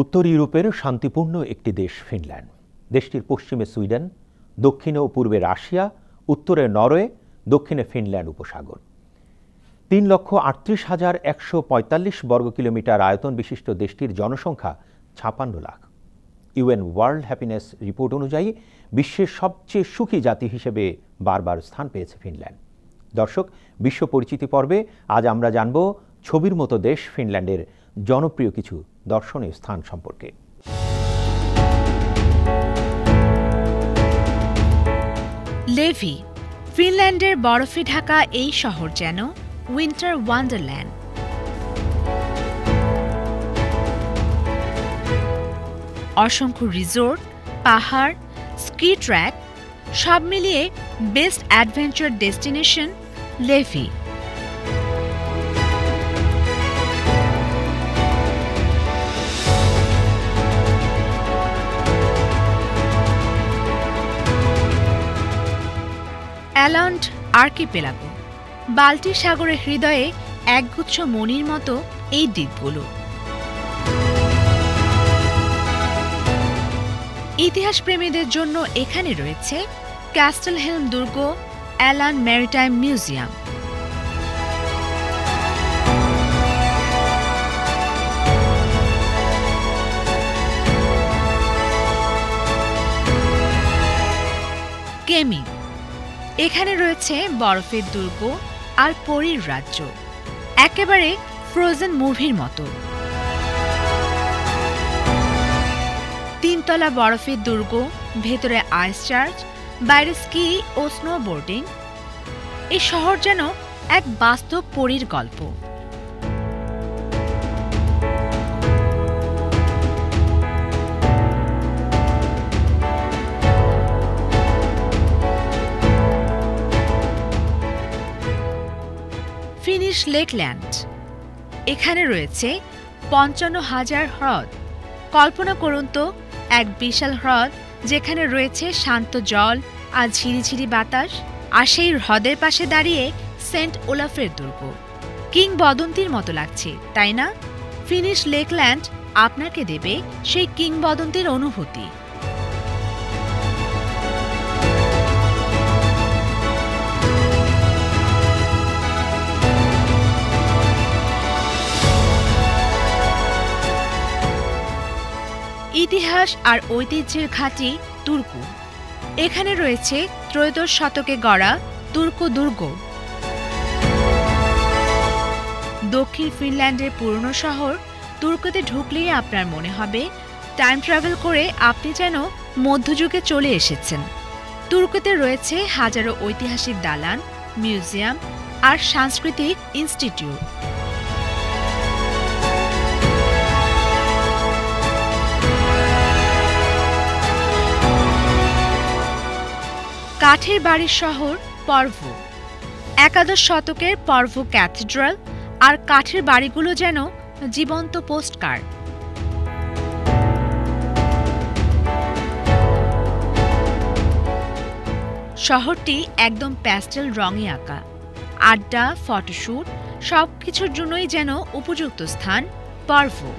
উত্তর ইউরোপের শান্তিপূর্ণ একটি দেশ ফিনল্যান্ড। দেশটির পশ্চিমে সুইডেন, দক্ষিণে ও পূর্বে রাশিয়া, উত্তরে নরওয়ে, দক্ষিণে ফিনল্যান্ড উপসাগর। ৩,৩৮,১৪৫ বর্গ কিলোমিটার আয়তন বিশিষ্ট দেশটির জনসংখ্যা ৫৬ lakh. UN world happiness report অনুযায়ী বিশ্বের সবচেয়ে সুখী জাতি হিসেবে বারবার স্থান পেয়েছে ফিনল্যান্ড। দর্শক, বিশ্ব পরিচিতি পর্বে আজ আমরা জানব ছবির মতো দেশ ফিনল্যান্ডের জনপ্রিয় কিছু দর্শনীয় স্থান সম্পর্কে। লেভি, ফিনল্যান্ডের বরফে ঢাকা এই শহর যেন উইন্টার ওয়ান্ডারল্যান্ড। অসংখ্য রিসোর্ট, পাহাড়, স্কি ট্র্যাক সব মিলিয়ে best adventure destination Levi. Aland archipelago, Baltic সাগরের হৃদয়ে একগুচ্ছ মণির মতো এই দ্বীপগুলো। ইতিহাস প্রেমীদের জন্য এখানে রয়েছে ক্যাস্টেলহেলম দুর্গ, অ্যালান্ড ম্যারিটাইম মিউজিয়াম। কেমি, এখানে রয়েছে বরফের দুর্গ আর পরীর রাজ্য, একেবারে ফ্রোজেন মুভির মতো। তিনতলা বরফের দুর্গ, ভেতরে আইস চার্চ, বাইরে স্কি ও স্নোবোর্ডিং। এই শহর যেন এক বাস্তব পরীর গল্প। ফিনিশ লেকল্যান্ড, এখানে রয়েছে ৫৫,০০০ হ্রদ। কল্পনা করুন তো, এক বিশাল হ্রদ যেখানে রয়েছে শান্ত জল আর ঝিরিঝিরি বাতাস, আর সেই হ্রদের পাশে দাঁড়িয়ে সেন্ট ওলাফের দুর্গ। কিংবদন্তির মতো লাগছে, তাই না? ফিনিশ লেকল্যান্ড আপনাকে দেবে সেই কিংবদন্তির অনুভূতি। ইতিহাস আর ঐতিহ্যের ঘাঁটি তুর্কু, এখানে রয়েছে ত্রয়োদশ শতকে গড়া তুর্কু দুর্গ। দক্ষিণ ফিনল্যান্ডের পুরনো শহর তুর্কুতে ঢুকলেই আপনার মনে হবে টাইম ট্রাভেল করে আপনি যেন মধ্যযুগে চলে এসেছেন। তুর্কুতে রয়েছে হাজারো ঐতিহাসিক দালান, মিউজিয়াম আর সাংস্কৃতিক ইনস্টিটিউট। কাঠের বাড়ির শহর পর্ভো, একাদশ শতকের পর্ভো ক্যাথিড্রাল আর কাঠের বাড়িগুলো যেন জীবন্ত পোস্টকার্ড। শহরটি একদম প্যাস্টেল রঙে আঁকা। আড্ডা, ফটোশ্যুট সবকিছুর জন্যই যেন উপযুক্ত স্থান পর্ভো।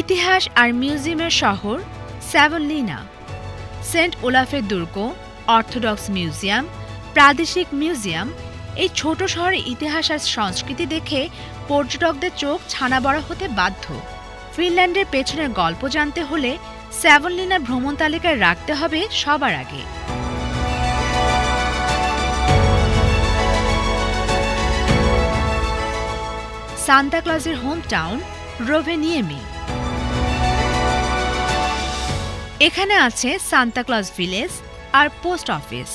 ইতিহাস আর মিউজিয়ামের শহর স্যাভনলিনা, সেন্ট ওলাফের দুর্গ, অর্থোডক্স মিউজিয়াম, প্রাদেশিক মিউজিয়াম। এই ছোট শহরের ইতিহাস আর সংস্কৃতি দেখে পর্যটকদের চোখ ছানা বড় হতে বাধ্য। ফিনল্যান্ডের পেছনের গল্প জানতে হলে স্যাভনলিনা ভ্রমণ তালিকায় রাখতে হবে সবার আগে। সান্তা ক্লজের হোম টাউন রোভেনিয়েমি, এখানে আছে সান্তা ক্লজ ভিলেজ আর পোস্ট অফিস।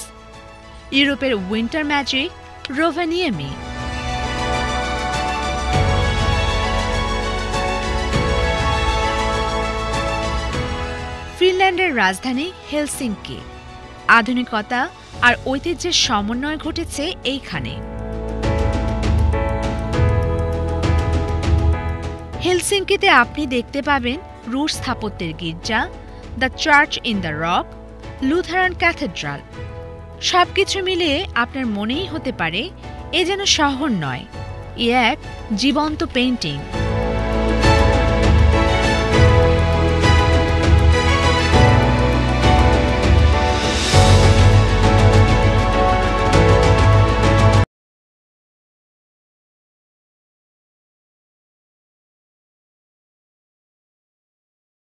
ইউরোপের উইন্টার ম্যাজিক রোভেনিয়েমি। ফিনল্যান্ডের রাজধানী হেলসিঙ্কি। আধুনিকতা আর ঐতিহ্যের সমন্বয় ঘটেছে এইখানে। হেলসিঙ্কিতে আপনি দেখতে পাবেন রুশ স্থাপত্যের গির্জা, the church in the rock, Lutheran cathedral. সবকিছু মিলিয়ে আপনার মনেই হতে পারে এ যেন শহর নয়, এ এক জীবন্ত পেইন্টিং।